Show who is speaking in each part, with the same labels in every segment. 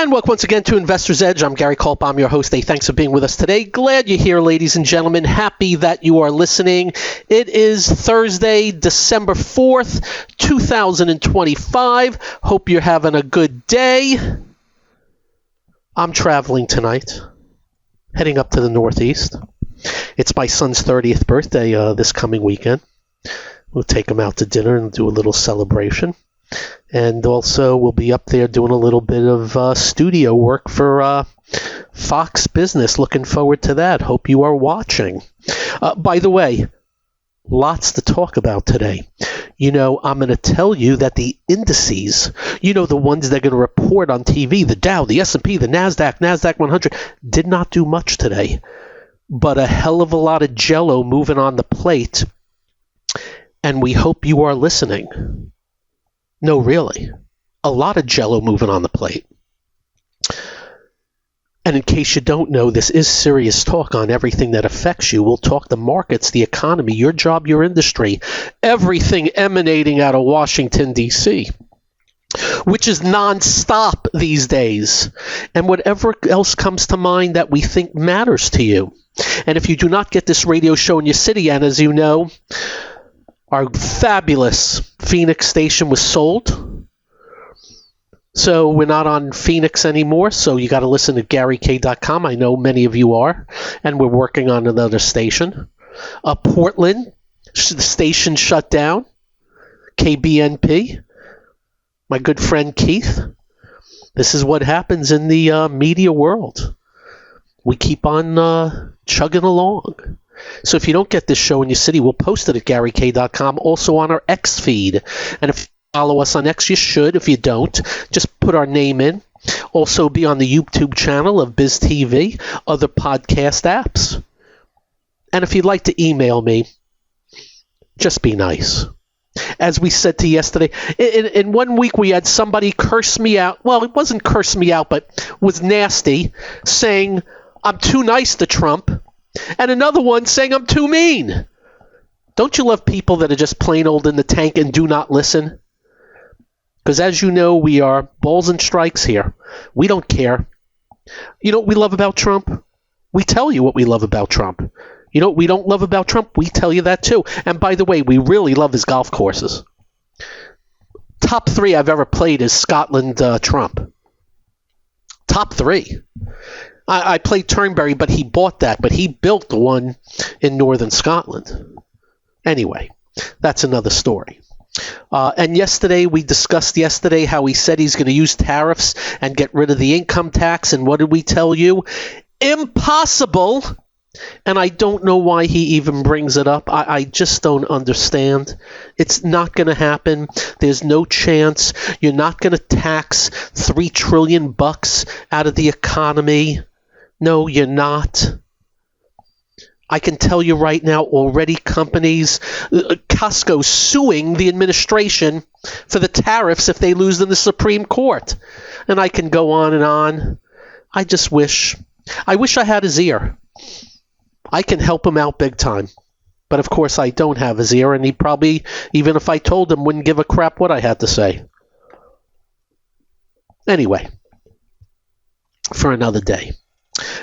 Speaker 1: And welcome once again to Investor's Edge. I'm Gary Kaltbaum, your host. Hey, thanks for being with us today. Glad you're here, ladies and gentlemen. Happy that you are listening. It is Thursday, December 4th, 2025. Hope you're having a good day. I'm traveling tonight, heading up to the Northeast. It's my son's 30th birthday this coming weekend. We'll take him out to dinner and do a little celebration. And also, we'll be up there doing a little bit of studio work for Fox Business. Looking forward to that. Hope you are watching. By the way, lots to talk about today. You know, I'm going to tell you that the indices, you know, the ones that are going to report on TV, the Dow, the S&P, the NASDAQ 100, did not do much today. But a hell of a lot of jello moving on the plate. And we hope you are listening. No, really. A lot of jello moving on the plate. And in case you don't know, this is serious talk on everything that affects you. We'll talk the markets, the economy, your job, your industry, everything emanating out of Washington, D.C., which is nonstop these days, and whatever else comes to mind that we think matters to you. And if you do not get this radio show in your city, and as you know, our fabulous Phoenix station was sold. So we're not on Phoenix anymore, so you got to listen to GaryK.com. I know many of you are, and we're working on another station. Portland, the station shut down. KBNP, my good friend Keith. This is what happens in the media world. We keep on chugging along. So if you don't get this show in your city, we'll post it at GaryK.com, also on our X feed. And if you follow us on X, you should. If you don't, just put our name in. Also be on the YouTube channel of BizTV, other podcast apps. And if you'd like to email me, just be nice. As we said to yesterday, in 1 week we had somebody curse me out. Well, it wasn't curse me out, but was nasty, saying I'm too nice to Trump. And another one saying I'm too mean. Don't you love people that are just plain old in the tank and do not listen? Because as you know, we are balls and strikes here. We don't care. You know what we love about Trump? We tell you what we love about Trump. You know what we don't love about Trump? We tell you that too. And by the way, we really love his golf courses. Top 3 I've ever played is Scotland Trump. Top 3. I played Turnberry, but he bought that. But he built the one in northern Scotland. Anyway, that's another story. And yesterday, we discussed how he said he's going to use tariffs and get rid of the income tax. And what did we tell you? Impossible. And I don't know why he even brings it up. I just don't understand. It's not going to happen. There's no chance. You're not going to tax $3 trillion out of the economy. No, you're not. I can tell you right now, already companies, Costco suing the administration for the tariffs if they lose in the Supreme Court. And I can go on and on. I wish I had his ear. I can help him out big time. But of course I don't have his ear, and he probably, even if I told him, wouldn't give a crap what I had to say. Anyway, for another day.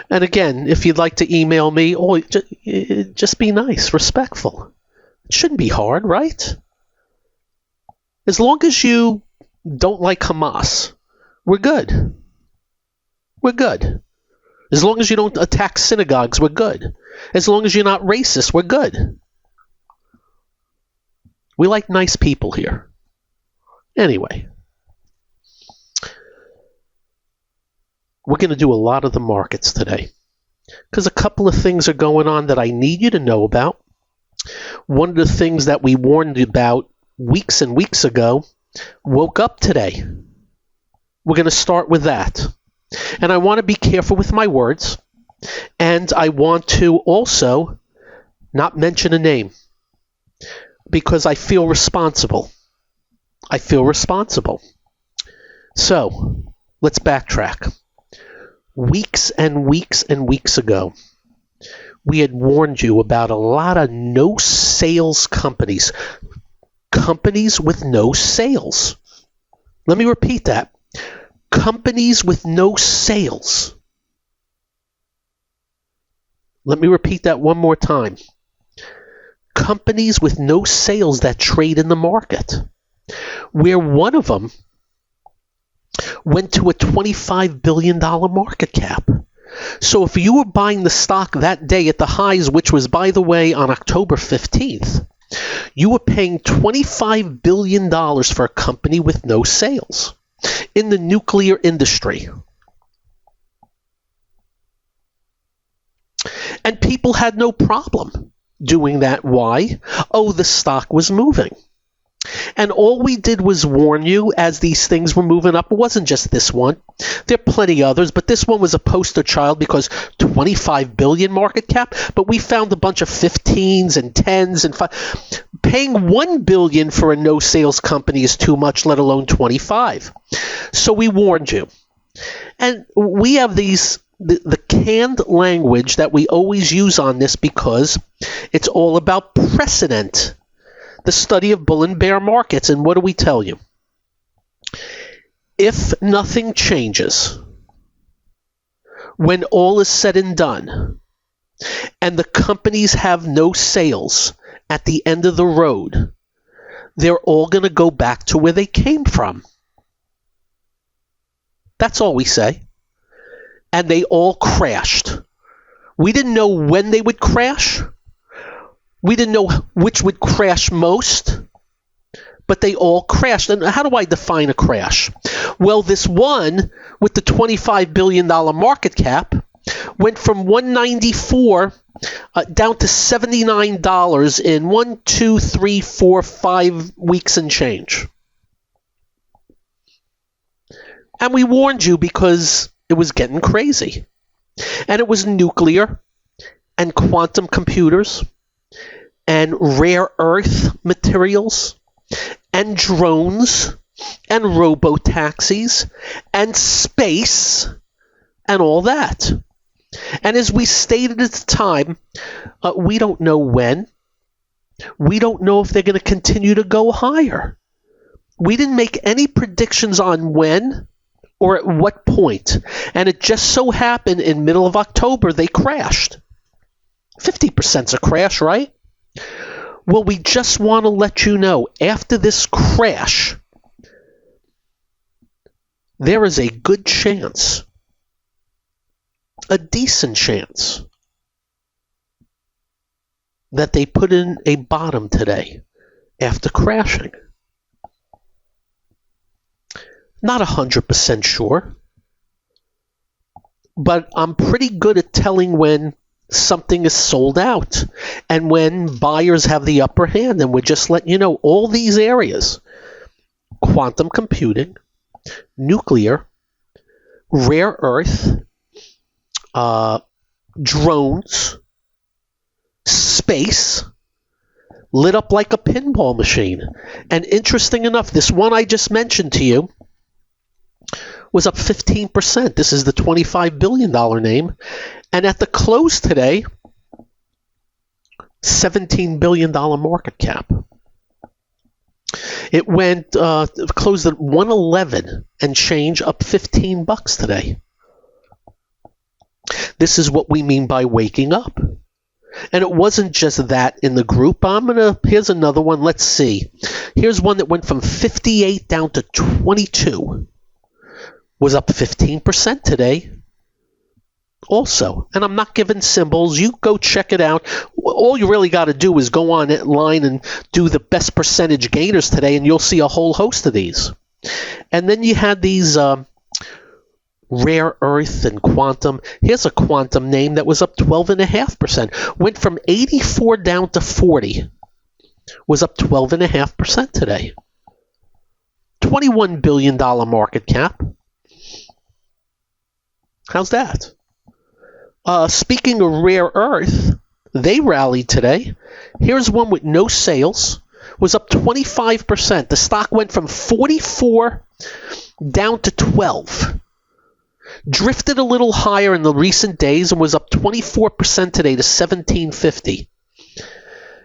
Speaker 1: And again, if you'd like to email me, just be nice, respectful. It shouldn't be hard, right? As long as you don't like Hamas, we're good. We're good. As long as you don't attack synagogues, we're good. As long as you're not racist, we're good. We like nice people here. Anyway. We're going to do a lot of the markets today because a couple of things are going on that I need you to know about. One of the things that we warned you about weeks and weeks ago woke up today. We're going to start with that. And I want to be careful with my words. And I want to also not mention a name because I feel responsible. So let's backtrack. Weeks and weeks and weeks ago, we had warned you about a lot of no-sales companies. Companies with no sales. Let me repeat that. Companies with no sales. Let me repeat that one more time. Companies with no sales that trade in the market, where one of them went to a $25 billion market cap. So if you were buying the stock that day at the highs, which was, by the way, on October 15th, you were paying $25 billion for a company with no sales in the nuclear industry. And people had no problem doing that. Why? Oh, the stock was moving. And all we did was warn you as these things were moving up. It wasn't just this one. There are plenty others, but this one was a poster child because 25 billion market cap, but we found a bunch of 15s and 10s and 5. Paying 1 billion for a no sales company is too much, let alone 25. So we warned you. And we have the canned language that we always use on this because it's all about precedent. The study of bull and bear markets. And what do we tell you? If nothing changes, when all is said and done, and the companies have no sales at the end of the road, they're all going to go back to where they came from. That's all we say. And they all crashed. We didn't know when they would crash. We didn't know which would crash most, but they all crashed. And how do I define a crash? Well, this one with the $25 billion market cap went from $194 down to $79 in 1, 2, 3, 4, 5 weeks and change. And we warned you because it was getting crazy. And it was nuclear and quantum computers and rare earth materials and drones and robo-taxis and space and all that. And as we stated at the time, we don't know when. We don't know if they're going to continue to go higher. We didn't make any predictions on when or at what point. And it just so happened in middle of October, they crashed. 50%'s a crash, right? Well, we just want to let you know, after this crash, there is a good chance, a decent chance, that they put in a bottom today after crashing. Not 100% sure, but I'm pretty good at telling when something is sold out and when buyers have the upper hand. And we're just letting you know all these areas: quantum computing, nuclear, rare earth, drones, space, lit up like a pinball machine. And interesting enough, this one I just mentioned to you was up 15%. This is the $25 billion name. And at the close today, $17 billion market cap. It went closed at 111 and change, up $15 today. This is what we mean by waking up. And it wasn't just that in the group. Here's another one. Let's see. Here's one that went from 58 down to 22. Was up 15% today also. And I'm not giving symbols. You go check it out. All you really got to do is go online and do the best percentage gainers today, and you'll see a whole host of these. And then you had these rare earth and quantum. Here's a quantum name that was up 12.5%. Went from 84 down to 40. Was up 12.5% today. $21 billion market cap. How's that? Speaking of rare earth, they rallied today. Here's one with no sales. Was up 25%. The stock went from 44 down to 12. Drifted a little higher in the recent days and was up 24% today to $17.50.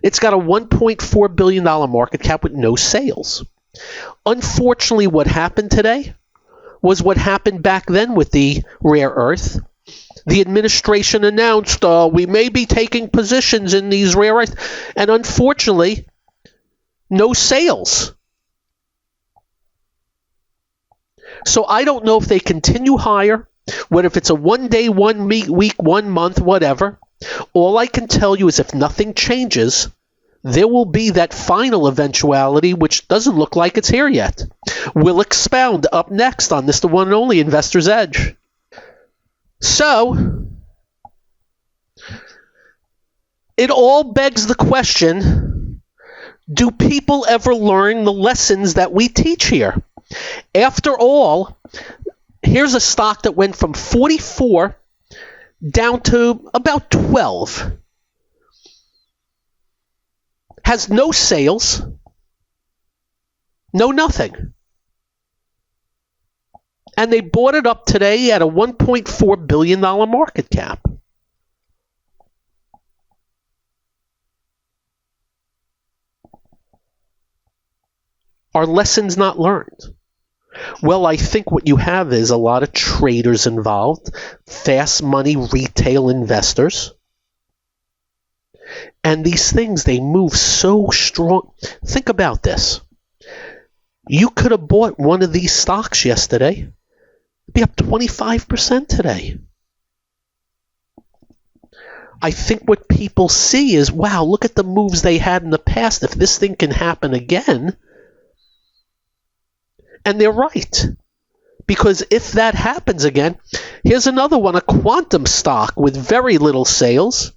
Speaker 1: It's got a $1.4 billion market cap with no sales. Unfortunately, what happened today was what happened back then with the rare earth. The administration announced, we may be taking positions in these rare earth, and unfortunately, no sales. So I don't know if they continue higher, whether if it's a 1 day, 1 week, 1 month, whatever. All I can tell you is if nothing changes, there will be that final eventuality, which doesn't look like it's here yet. We'll expound up next on this, the one and only Investor's Edge. So, it all begs the question, do people ever learn the lessons that we teach here? After all, here's a stock that went from 44 down to about 12. Has no sales, no nothing. And they bought it up today at a $1.4 billion market cap. Are lessons not learned? Well, I think what you have is a lot of traders involved, fast money retail investors. And these things, they move so strong. Think about this. You could have bought one of these stocks yesterday. It'd be up 25% today. I think what people see is, wow, look at the moves they had in the past. If this thing can happen again, and they're right. Because if that happens again, here's another one, a quantum stock with very little sales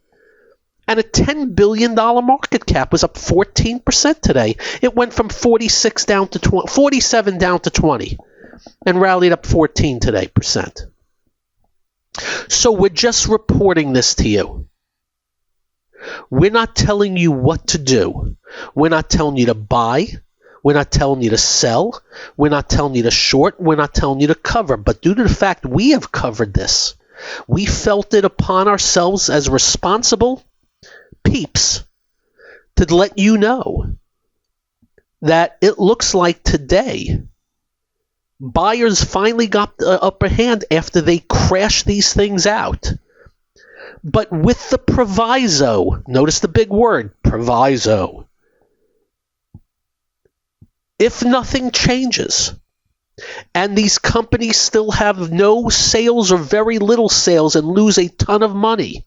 Speaker 1: and a $10 billion market cap, was up 14% today. It went from 46 down to 47 down to 20 and rallied up 14 today percent. So we're just reporting this to you. We're not telling you what to do. We're not telling you to buy. We're not telling you to sell. We're not telling you to short. We're not telling you to cover. But due to the fact we have covered this, we felt it upon ourselves as responsible peeps to let you know that it looks like today buyers finally got the upper hand after they crashed these things out. But with the proviso, notice the big word, proviso. If nothing changes and these companies still have no sales or very little sales and lose a ton of money,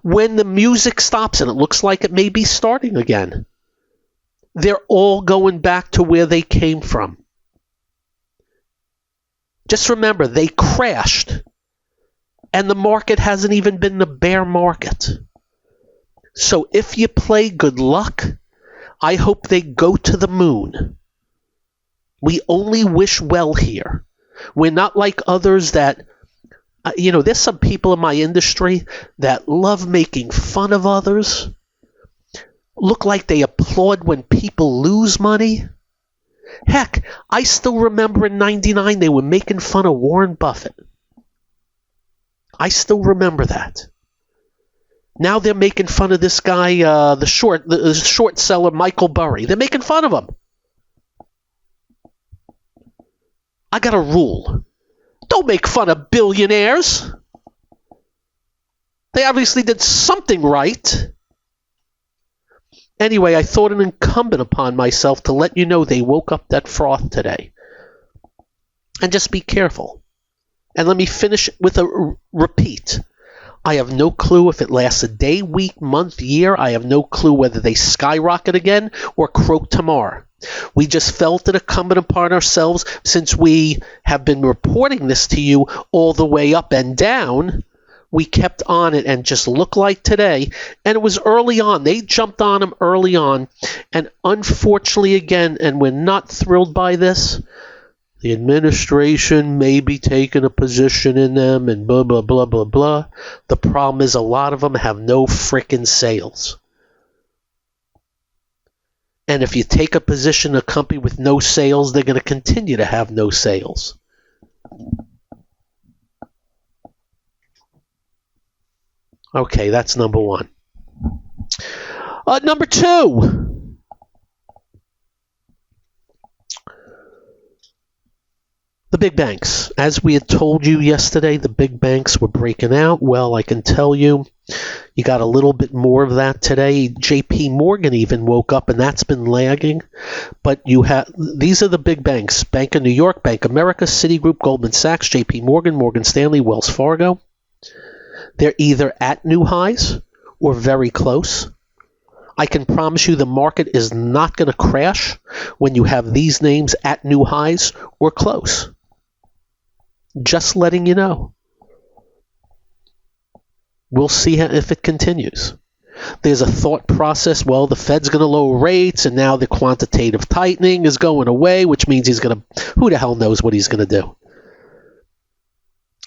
Speaker 1: when the music stops, and it looks like it may be starting again, they're all going back to where they came from. Just remember, they crashed, and the market hasn't even been the bear market. So if you play good luck, I hope they go to the moon. We only wish well here. We're not like others that, there's some people in my industry that love making fun of others, look like they applaud when people lose money. Heck, I still remember in '99 they were making fun of Warren Buffett. I still remember that. Now they're making fun of this guy, the short seller Michael Burry. They're making fun of him. I got a rule. Don't make fun of billionaires. They obviously did something right. Anyway, I thought it incumbent upon myself to let you know they woke up that froth today. And just be careful. And let me finish with a repeat. I have no clue if it lasts a day, week, month, year. I have no clue whether they skyrocket again or croak tomorrow. We just felt it incumbent upon ourselves, since we have been reporting this to you all the way up and down. We kept on it and just looked like today. And it was early on. They jumped on them early on. And unfortunately, again, and we're not thrilled by this, the administration may be taking a position in them and blah, blah, blah, blah, blah. The problem is a lot of them have no frickin' sales. And if you take a position in a company with no sales, they're going to continue to have no sales. Okay, that's number one. Number two. big banks. As we had told you yesterday, the big banks were breaking out. Well, I can tell you, you got a little bit more of that today. JP Morgan even woke up, and that's been lagging. But these are the big banks: Bank of New York, Bank of America, Citigroup, Goldman Sachs, JP Morgan, Morgan Stanley, Wells Fargo. They're either at new highs or very close. I can promise you the market is not going to crash when you have these names at new highs or close. Just letting you know. We'll see if it continues. There's a thought process, well, the Fed's going to lower rates, and now the quantitative tightening is going away, which means who the hell knows what he's going to do?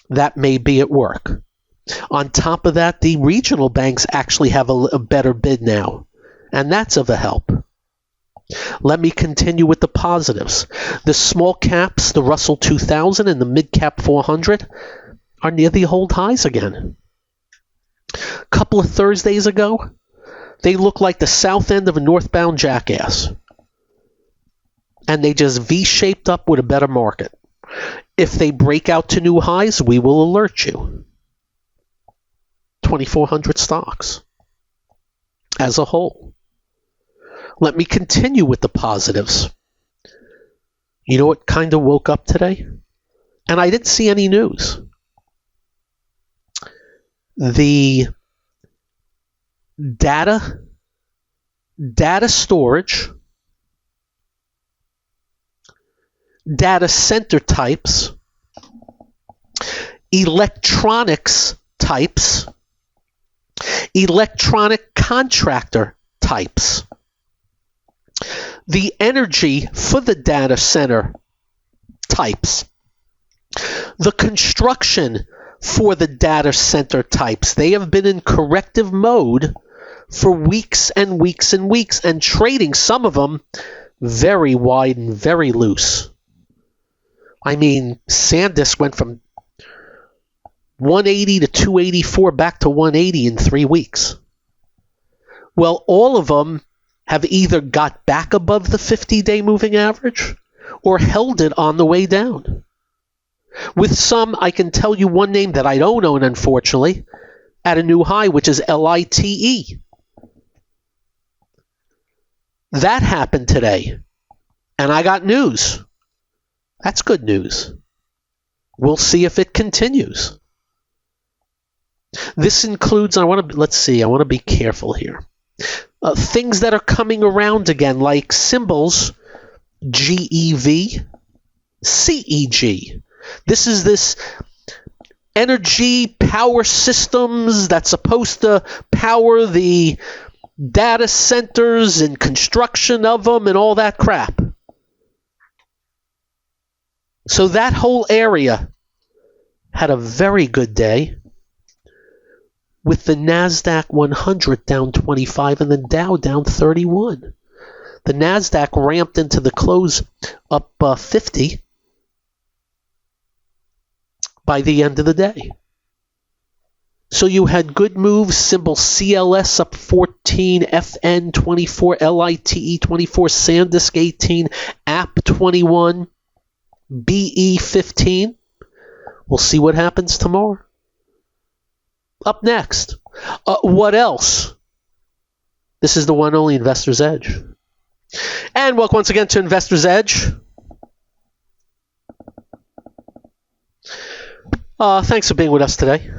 Speaker 1: That may be at work. On top of that, the regional banks actually have a better bid now, and that's of a help. Let me continue with the positives. The small caps, the Russell 2000 and the mid cap 400, are near the old highs again. A couple of Thursdays ago, they looked like the south end of a northbound jackass, and they just V-shaped up with a better market. If they break out to new highs, we will alert you. 2,400 stocks as a whole. Let me continue with the positives. You know what kind of woke up today? And I didn't see any news. The data storage, data center types, electronics types, electronic contractor types. The energy for the data center types. The construction for the data center types. They have been in corrective mode for weeks and weeks and weeks, and trading, some of them, very wide and very loose. I mean, SanDisk went from 180 to 284 back to 180 in 3 weeks. Well, all of them have either got back above the 50-day moving average or held it on the way down. With some, I can tell you one name that I don't own, unfortunately, at a new high, which is LITE. That happened today, and I got news. That's good news. We'll see if it continues. This includes, I want to be careful here. Things that are coming around again, like symbols, GEV, CEG. This is this energy power systems that's supposed to power the data centers and construction of them and all that crap. So that whole area had a very good day, with the NASDAQ 100 down 25 and the Dow down 31. The NASDAQ ramped into the close up 50 by the end of the day. So you had good moves, symbol CLS up 14, FN 24, LITE 24, SanDisk 18, app 21, BE 15. We'll see what happens tomorrow. Up next, what else? This is the one only Investor's Edge. And welcome once again to Investor's Edge. Thanks for being with us today.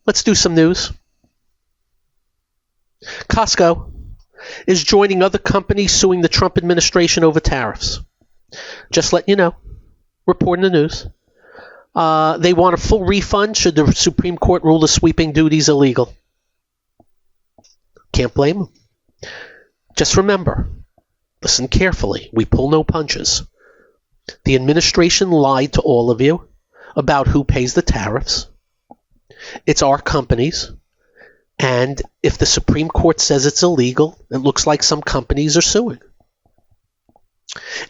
Speaker 1: Let's do some news. Costco is joining other companies suing the Trump administration over tariffs. Just letting you know. Reporting the news. They want a full refund should the Supreme Court rule the sweeping duties illegal. Can't blame them. Just remember, listen carefully. We pull no punches. The administration lied to all of you about who pays the tariffs. It's our companies. And if the Supreme Court says it's illegal, it looks like some companies are suing.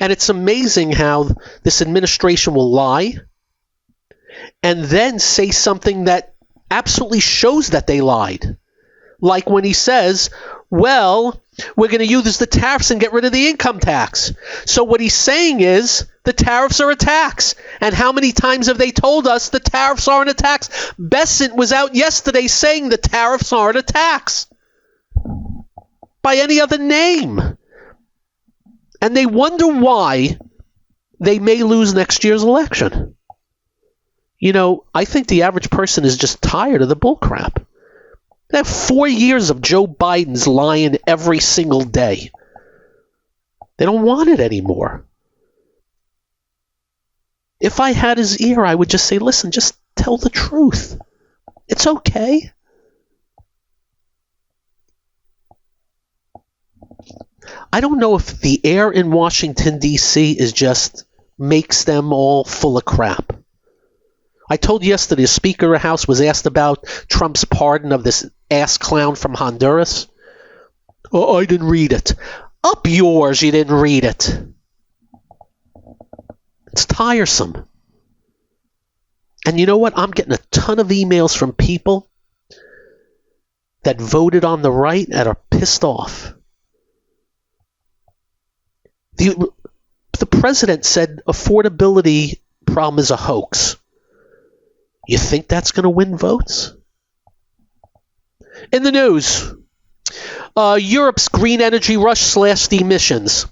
Speaker 1: And it's amazing how this administration will lie and then say something that absolutely shows that they lied. Like when he says, well, we're going to use the tariffs and get rid of the income tax. So what he's saying is the tariffs are a tax. And how many times have they told us the tariffs aren't a tax? Bessent was out yesterday saying the tariffs aren't a tax by any other name. And they wonder why they may lose next year's election. You know, I think the average person is just tired of the bullcrap. They have 4 years of Joe Biden's lying every single day. They don't want it anymore. If I had his ear, I would just say, listen, just tell the truth. It's okay. I don't know if the air in Washington, D.C. is just makes them all full of crap. I told you yesterday, the Speaker of the House was asked about Trump's pardon of this ass clown from Honduras. Oh, I didn't read it. Up yours, you didn't read it. It's tiresome. And you know what? I'm getting a ton of emails from people that voted on the right and are pissed off. The president said affordability problem is a hoax. You think that's going to win votes? In the news, Europe's green energy rush slashed emissions,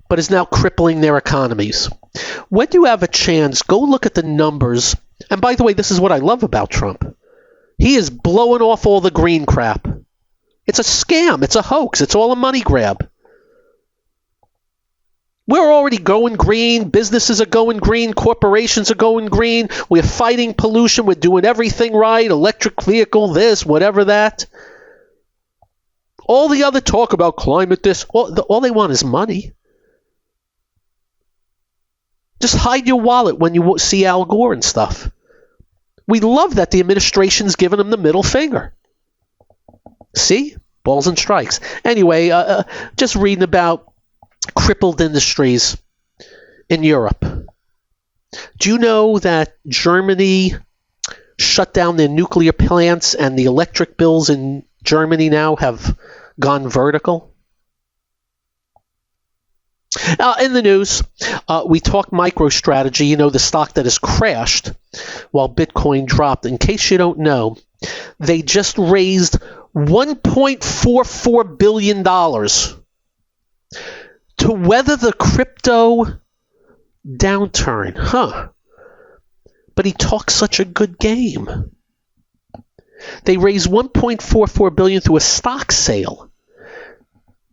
Speaker 1: but is now crippling their economies. When you have a chance, go look at the numbers. And by the way, this is what I love about Trump. He is blowing off all the green crap. It's a scam. It's a hoax. It's all a money grab. We're already going green. Businesses are going green. Corporations are going green. We're fighting pollution. We're doing everything right. Electric vehicle, this, whatever that. All the other talk about climate this, all they want is money. Just hide your wallet when you see Al Gore and stuff. We love that the administration's giving them the middle finger. See? Balls and strikes. Anyway, just reading about crippled industries in Europe. Do you know that Germany shut down their nuclear plants and the electric bills in Germany now have gone vertical? In the news, we talk MicroStrategy, you know, the stock that has crashed while Bitcoin dropped. In case you don't know, they just raised $1.44 billion to weather the crypto downturn. But he talks such a good game. They raised $1.44 billion through a stock sale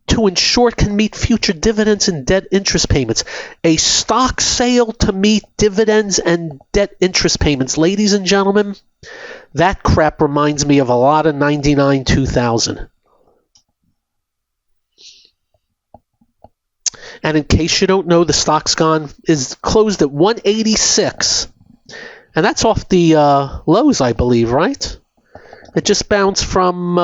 Speaker 1: to ensure it can meet future dividends and debt interest payments. A stock sale to meet dividends and debt interest payments. Ladies and gentlemen, that crap reminds me of a lot of 99 2000. And in case you don't know, the stock's is closed at 186. And that's off the lows, I believe, right? It just bounced from,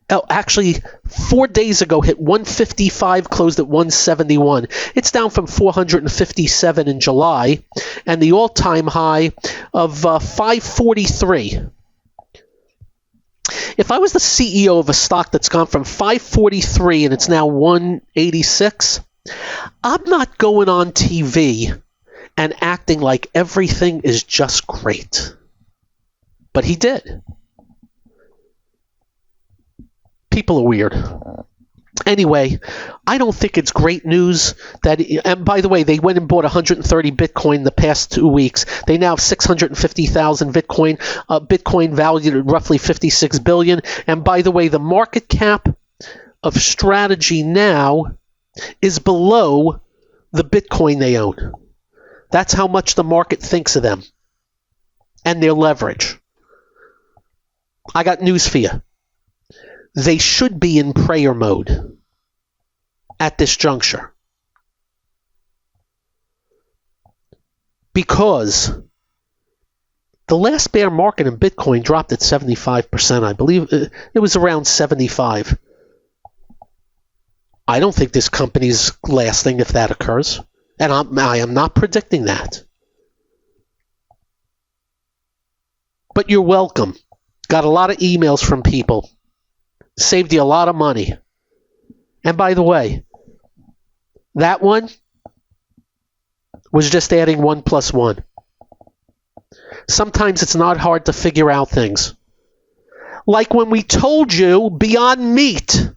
Speaker 1: actually 4 days ago, hit 155, closed at 171. It's down from 457 in July, and the all-time high of 543. If I was the CEO of a stock that's gone from 543 and it's now 186, I'm not going on TV and acting like everything is just great. But he did. People are weird. Anyway, I don't think it's great news that, and by the way, they went and bought 130 Bitcoin the past 2 weeks. They now have 650,000 Bitcoin, Bitcoin valued at roughly $56 billion. And by the way, the market cap of Strategy now is below the Bitcoin they own. That's how much the market thinks of them and their leverage. I got news for you. They should be in prayer mode at this juncture. Because the last bear market in Bitcoin dropped at 75%. I believe it was around 75. I don't think this company's lasting if that occurs. And I am not predicting that. But you're welcome. Got a lot of emails from people. Saved you a lot of money. And by the way, that one was just adding 1 plus 1. Sometimes it's not hard to figure out things. Like when we told you Beyond Meat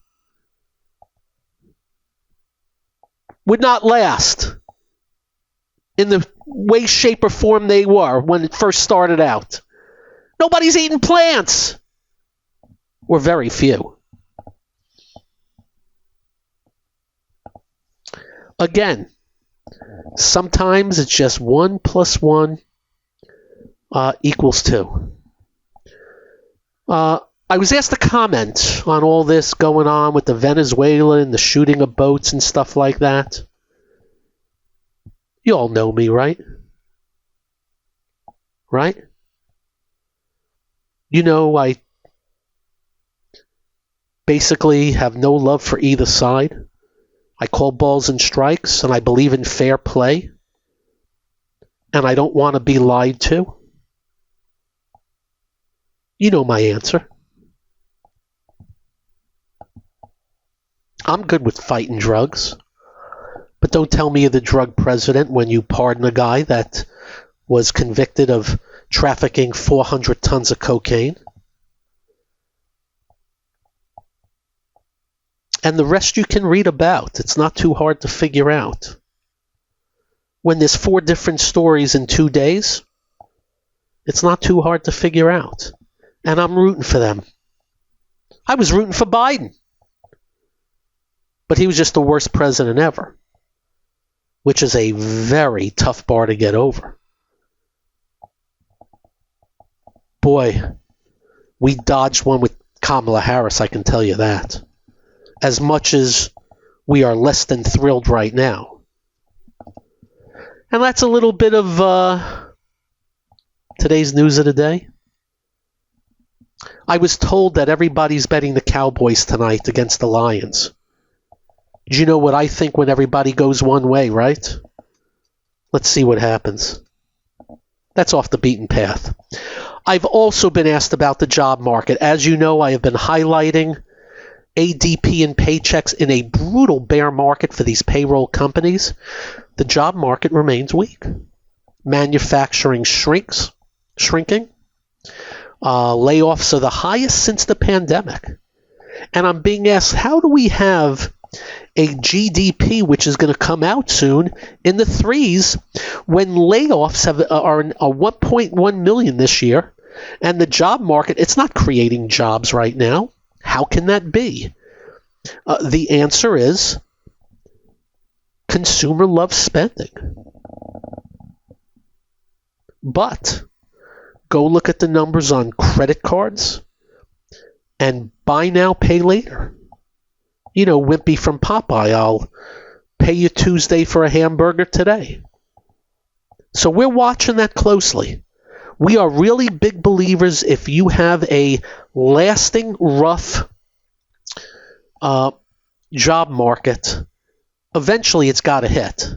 Speaker 1: would not last in the way, shape, or form they were when it first started out. Nobody's eating plants. Or very few. Again, sometimes it's just 1 plus 1 equals 2. I was asked to comment on all this going on with the Venezuela and the shooting of boats and stuff like that. You all know me, right? Right? You know I basically have no love for either side. I call balls and strikes, and I believe in fair play. And I don't want to be lied to. You know my answer. I'm good with fighting drugs. But don't tell me you're the drug president when you pardon a guy that was convicted of trafficking 400 tons of cocaine. And the rest you can read about. It's not too hard to figure out. When there's 4 different stories in 2 days, it's not too hard to figure out. And I'm rooting for them. I was rooting for Biden. But he was just the worst president ever. Which is a very tough bar to get over. Boy, we dodged one with Kamala Harris, I can tell you that. As much as we are less than thrilled right now. And that's a little bit of today's news of the day. I was told that everybody's betting the Cowboys tonight against the Lions. Do you know what I think when everybody goes one way, right? Let's see what happens. That's off the beaten path. I've also been asked about the job market. As you know, I have been highlighting ADP and paychecks in a brutal bear market for these payroll companies. The job market remains weak. Manufacturing shrinking. Layoffs are the highest since the pandemic. And I'm being asked, how do we have a GDP, which is going to come out soon, in the 3s when layoffs are 1.1 million this year, and the job market, it's not creating jobs right now. How can that be? The answer is consumer loves spending. But go look at the numbers on credit cards and buy now, pay later. You know, Wimpy from Popeye, I'll pay you Tuesday for a hamburger today. So we're watching that closely. We are really big believers if you have a lasting, rough job market, eventually it's got to hit.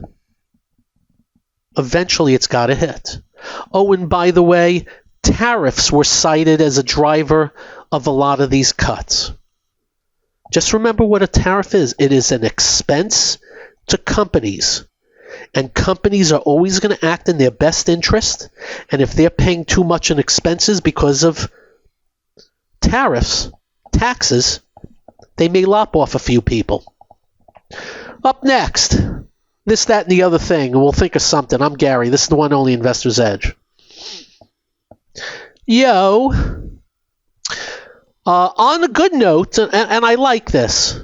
Speaker 1: Eventually it's got to hit. Oh, and by the way, tariffs were cited as a driver of a lot of these cuts. Just remember what a tariff is. It is an expense to companies. And companies are always going to act in their best interest. And if they're paying too much in expenses because of tariffs, taxes, they may lop off a few people. Up next, this, that, and the other thing. And we'll think of something. I'm Gary. This is the one only Investor's Edge. On a good note, and I like this,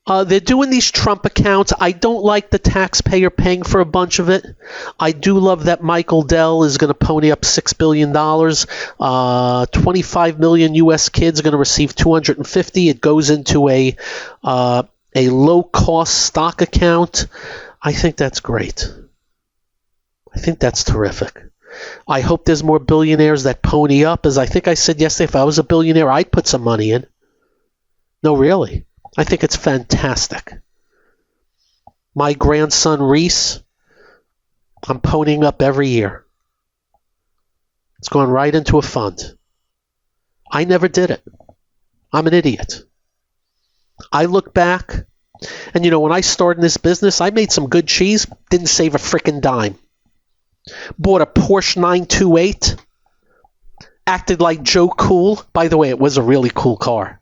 Speaker 1: they're doing these Trump accounts. I don't like the taxpayer paying for a bunch of it. I do love that Michael Dell is going to pony up $6 billion. 25 million U.S. kids are going to receive $250. It goes into a low-cost stock account. I think that's great. I think that's terrific. I hope there's more billionaires that pony up. As I think I said yesterday, if I was a billionaire, I'd put some money in. No, really. I think it's fantastic. My grandson, Reese, I'm ponying up every year. It's going right into a fund. I never did it. I'm an idiot. I look back, and when I started in this business, I made some good cheese, didn't save a frickin' dime. Bought a Porsche 928, acted like Joe Cool. By the way, it was a really cool car.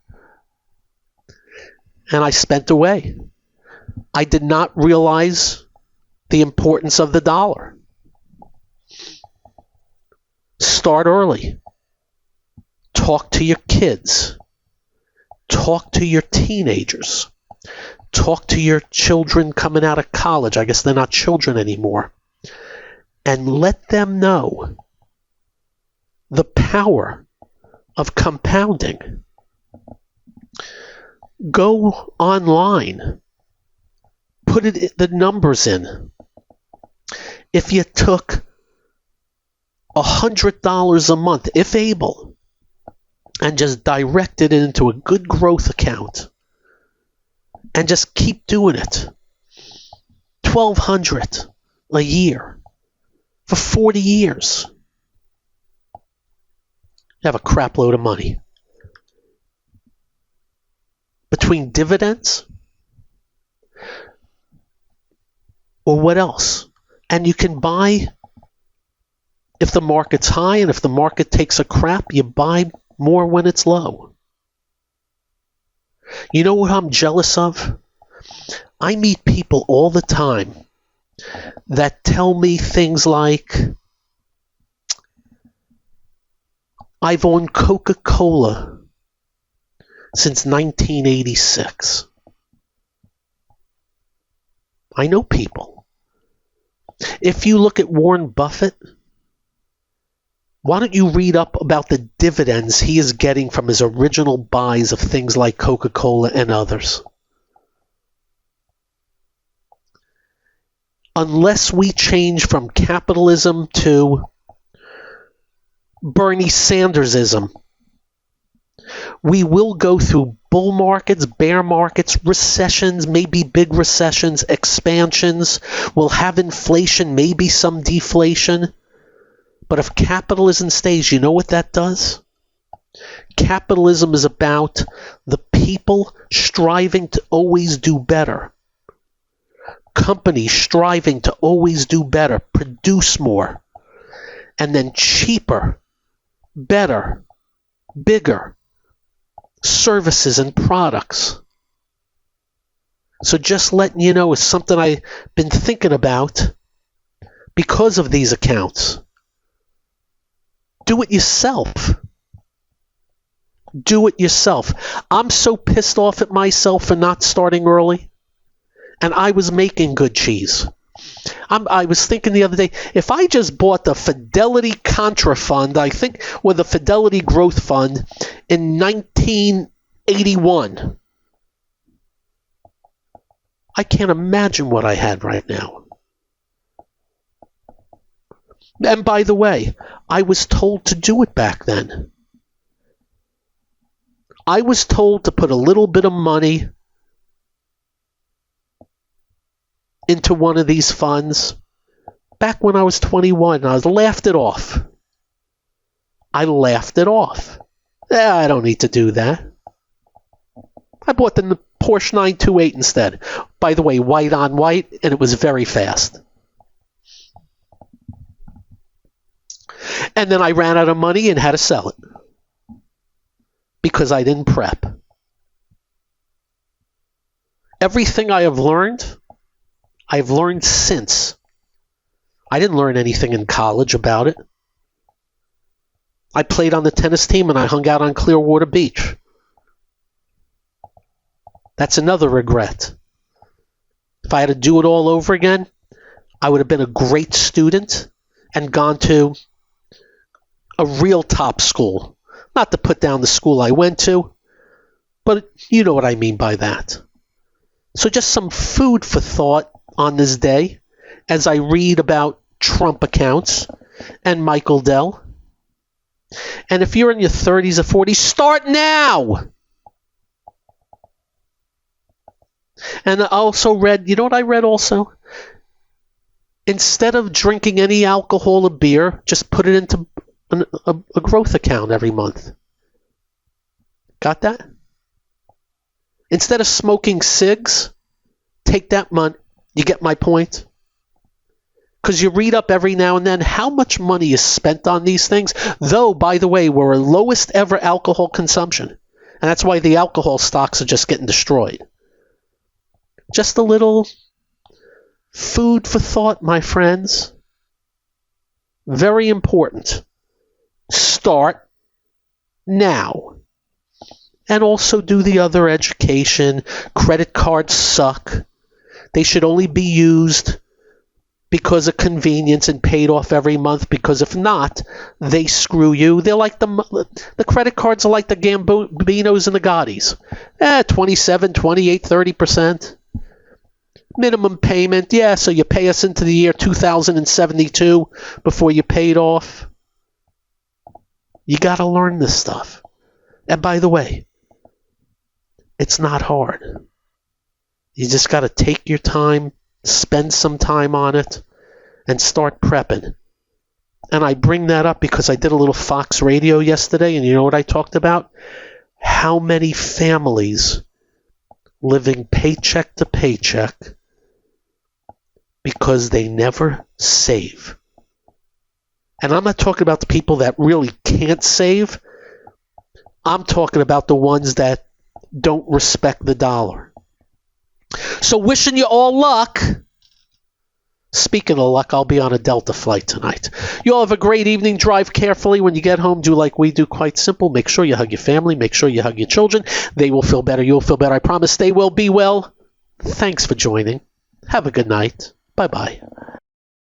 Speaker 1: And I spent away. I did not realize the importance of the dollar. Start early. Talk to your kids. Talk to your teenagers. Talk to your children coming out of college. I guess they're not children anymore. And let them know the power of compounding. Go online. Put the numbers in. If you took $100 a month, if able, and just directed it into a good growth account, and just keep doing it, $1,200 a year for 40 years, you have a crap load of money. Between dividends or what else? And you can buy, if the market's high and if the market takes a crap, you buy more when it's low. You know what I'm jealous of? I meet people all the time that tell me things like, I've owned Coca-Cola since 1986. I know people. If you look at Warren Buffett, why don't you read up about the dividends he is getting from his original buys of things like Coca-Cola and others? Unless we change from capitalism to Bernie Sandersism, we will go through bull markets, bear markets, recessions, maybe big recessions, expansions. We'll have inflation, maybe some deflation. But if capitalism stays, you know what that does? Capitalism is about the people striving to always do better. Companies striving to always do better, produce more, and then cheaper, better, bigger services and products. So just letting you know, is something I've been thinking about because of these accounts. Do it yourself. Do it yourself. I'm so pissed off at myself for not starting early. And I was making good cheese. I was thinking the other day, if I just bought the Fidelity Contra Fund, I think, or the Fidelity Growth Fund in 1981, I can't imagine what I had right now. And by the way, I was told to do it back then. I was told to put a little bit of money into one of these funds back when I was 21. I laughed it off. I don't need to do that. I bought the Porsche 928 instead. By the way, white on white, and it was very fast. And then I ran out of money and had to sell it because I didn't prep. Everything I have learned, I've learned since. I didn't learn anything in college about it. I played on the tennis team and I hung out on Clearwater Beach. That's another regret. If I had to do it all over again, I would have been a great student and gone to a real top school. Not to put down the school I went to, but you know what I mean by that. So just some food for thought on this day as I read about Trump accounts and Michael Dell. And if you're in your 30s or 40s, start now! And I also read, you know what I read also? Instead of drinking any alcohol or beer, just put it into a growth account every month. Got that? Instead of smoking cigs, take that money. You get my point? Because you read up every now and then how much money is spent on these things. Though, by the way, we're our lowest ever alcohol consumption. And that's why the alcohol stocks are just getting destroyed. Just a little food for thought, my friends. Very important. Start now. And also do the other education. Credit cards suck. They should only be used because of convenience and paid off every month, because if not, they screw you. They're like the credit cards are like the Gambinos and the Gottis. 27, 28, 30%. Minimum payment, so you pay us into the year 2072 before you pay it off. You got to learn this stuff. And by the way, it's not hard. You just got to take your time, spend some time on it, and start prepping. And I bring that up because I did a little Fox Radio yesterday, and you know what I talked about? How many families living paycheck to paycheck because they never save. And I'm not talking about the people that really can't save. I'm talking about the ones that don't respect the dollar. So wishing you all luck. Speaking of luck, I'll be on a Delta flight tonight. You all have a great evening. Drive carefully. When you get home, do like we do. Quite simple. Make sure you hug your family. Make sure you hug your children. They will feel better. You'll feel better. I promise they will be well. Thanks for joining. Have a good night. Bye-bye.